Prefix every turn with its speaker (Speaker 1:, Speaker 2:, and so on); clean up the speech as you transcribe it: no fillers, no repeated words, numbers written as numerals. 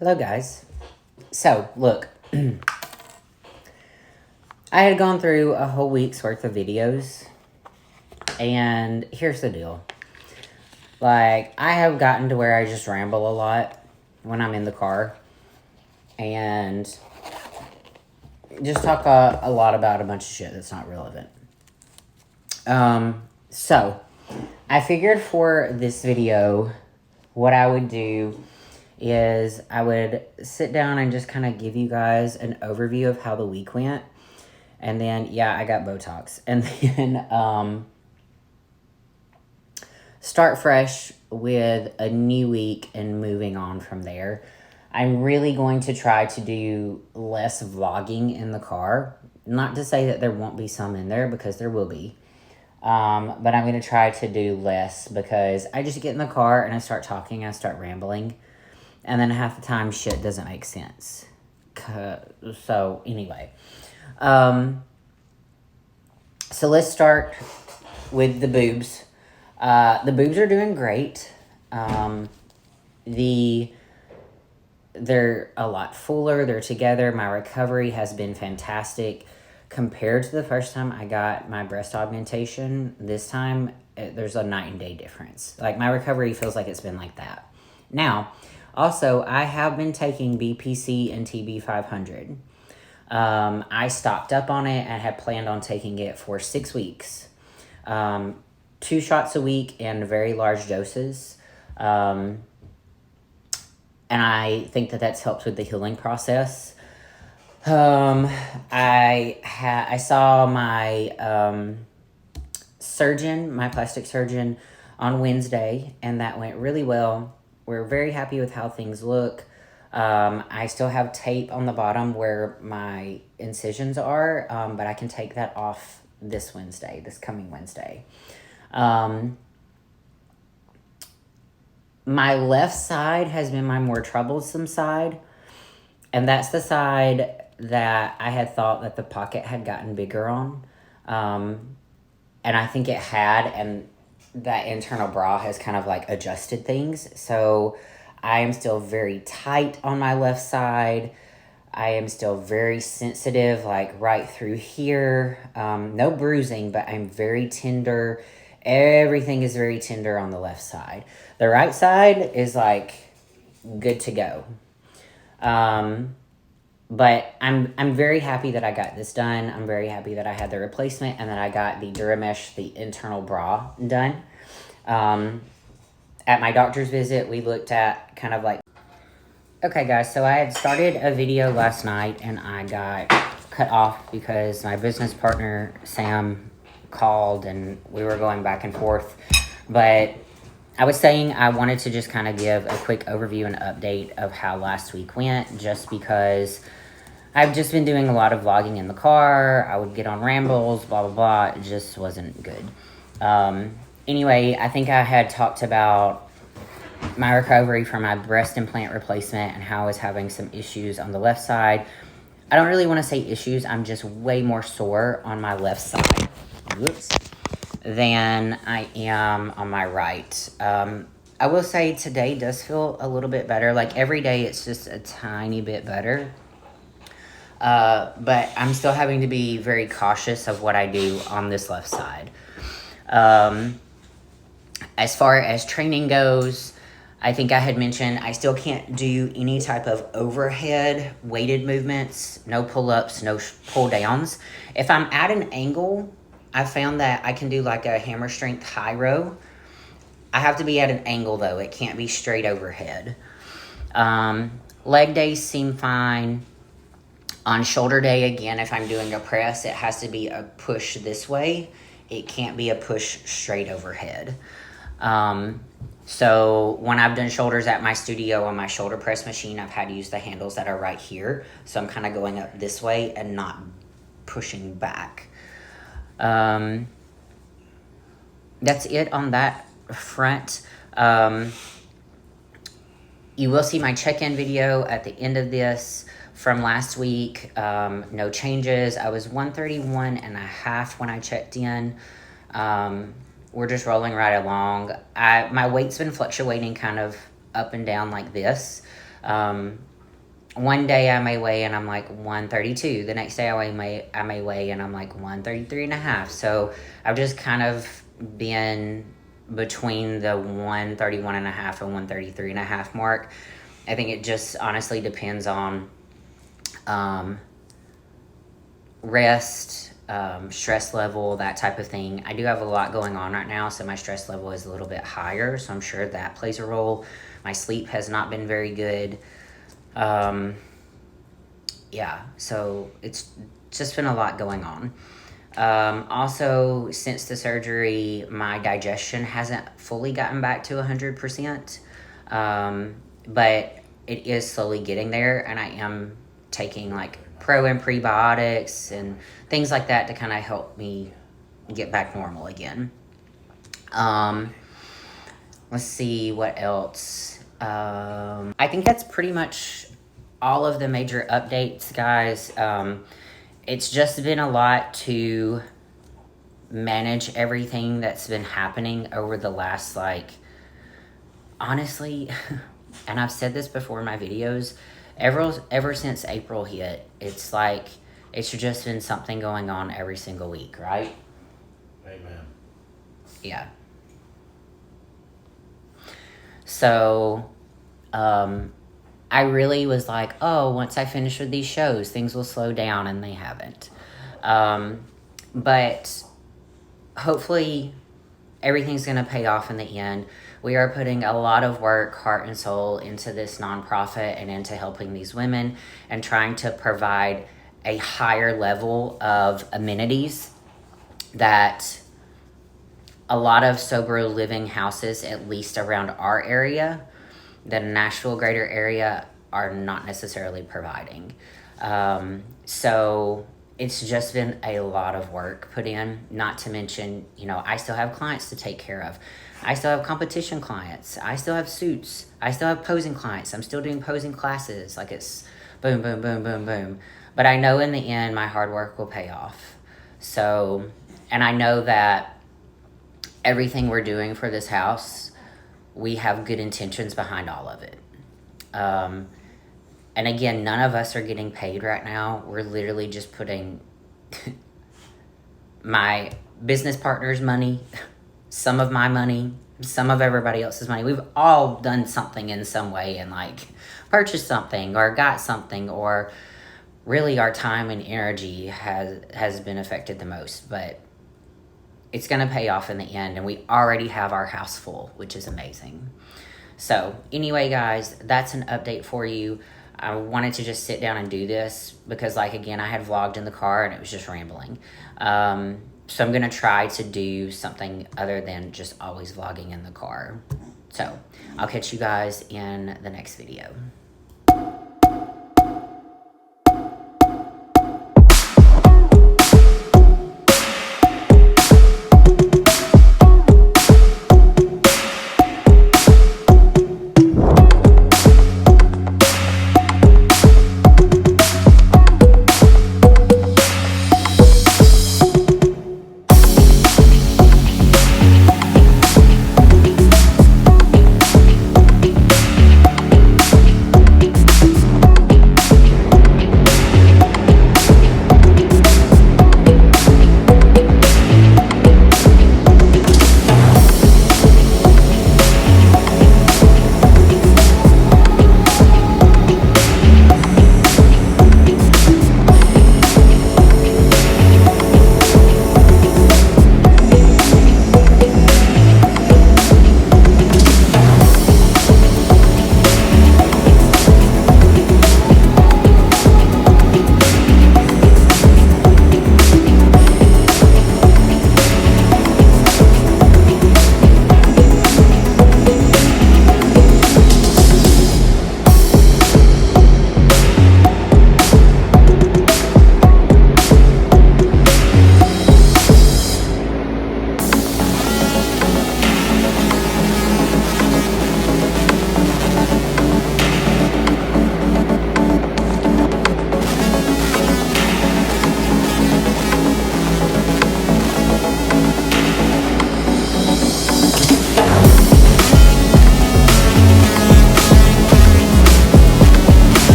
Speaker 1: Hello guys. So, look. I had gone through a whole week's worth of videos. And here's the deal. Like, I have gotten to where I just ramble a lot when I'm in the car. And just talk a lot about a bunch of shit that's not relevant. So, I figured for this video, what I would do is I would sit down and just kind of give you guys an overview of how the week went. And then, yeah, I got Botox. And then start fresh with a new week and moving on from there. I'm really going to try to do less vlogging in the car. Not to say that there won't be some in there, because there will be. But I'm going to try to do less because I just get in the car and I start talking, I start rambling. And then half the time shit doesn't make sense. So anyway. So let's start with the boobs. The boobs are doing great. They're a lot fuller. They're together. My recovery has been fantastic. Compared to the first time I got my breast augmentation, this time there's a night and day difference. Like, my recovery feels like it's been like that. Now, also, I have been taking BPC and TB500. I stocked up on it and had planned on taking it for 6 weeks. 2 shots a week and very large doses. And I think that that's helped with the healing process. I saw my surgeon, my plastic surgeon, on Wednesday, and that went really well. We're very happy with how things look. I still have tape on the bottom where my incisions are, but I can take that off this coming Wednesday. My left side has been my more troublesome side, and that's the side that I had thought that the pocket had gotten bigger on. And I think it had, and that internal bra has kind of like adjusted things. So I am still very tight on my left side. I am still very sensitive, like right through here. No bruising, but I'm very tender. Everything is very tender on the left side. The right side is like good to go. But I'm very happy that I got this done. I'm very happy that I had the replacement and that I got the Duramesh, the internal bra, done. At my doctor's visit, we looked at kind of like... Okay, guys, so I had started a video last night and I got cut off because my business partner, Sam, called and we were going back and forth. But I was saying I wanted to just kind of give a quick overview and update of how last week went, just because I've just been doing a lot of vlogging in the car. I would get on rambles, blah, blah, blah. It just wasn't good. Anyway, I think I had talked about my recovery from my breast implant replacement and how I was having some issues on the left side. I don't really want to say issues. I'm just way more sore on my left side. Whoops. Than I am on my right. I will say today does feel a little bit better. Like, every day it's just a tiny bit better. But I'm still having to be very cautious of what I do on this left side. As far as training goes, I think I had mentioned I still can't do any type of overhead weighted movements, no pull-ups, no pull-downs. If I'm at an angle, I found that I can do like a hammer strength high row. I have to be at an angle though. It can't be straight overhead. Leg days seem fine. On shoulder day, again, if I'm doing a press, it has to be a push this way. It can't be a push straight overhead. So when I've done shoulders at my studio on my shoulder press machine, I've had to use the handles that are right here. So I'm kind of going up this way and not pushing back. That's it on that front. You will see my check-in video at the end of this from last week. No changes. I was 131.5 when I checked in. We're just rolling right along. My weight's been fluctuating kind of up and down like this. One day I may weigh and I'm like 132. The next day I may weigh and I'm like 133.5. So I've just kind of been between the 131.5 and 133.5 mark. I think it just honestly depends on rest, stress level, that type of thing. I do have a lot going on right now, so my stress level is a little bit higher, so I'm sure that plays a role. My sleep has not been very good. Yeah, so it's just been a lot going on. Also, since the surgery, my digestion hasn't fully gotten back to 100%, but it is slowly getting there, and I am taking like pro and prebiotics and things like that to kind of help me get back normal again. Let's see what else. I think that's pretty much all of the major updates, guys. It's just been a lot to manage everything that's been happening over the last, like, honestly, and I've said this before in my videos, ever since April hit, it's like, it's just been something going on every single week, right?
Speaker 2: Amen.
Speaker 1: Yeah. So, I really was like, oh, once I finish with these shows, things will slow down, and they haven't. But hopefully everything's going to pay off in the end. We are putting a lot of work, heart and soul into this nonprofit and into helping these women and trying to provide a higher level of amenities that a lot of sober living houses, at least around our area, the Nashville greater area, are not necessarily providing. So it's just been a lot of work put in, not to mention, you know, I still have clients to take care of. I still have competition clients. I still have suits. I still have posing clients. I'm still doing posing classes. Like, it's boom, boom, boom, boom, boom. But I know in the end, my hard work will pay off. So, and I know that everything we're doing for this house, we have good intentions behind all of it. And again, none of us are getting paid right now. We're literally just putting my business partner's money, some of my money, some of everybody else's money. We've all done something in some way and like purchased something or got something, or really our time and energy has been affected the most. But it's going to pay off in the end, and we already have our house full, which is amazing. So anyway, guys, that's an update for you. I wanted to just sit down and do this because, like, again, I had vlogged in the car and it was just rambling. So I'm going to try to do something other than just always vlogging in the car. So I'll catch you guys in the next video.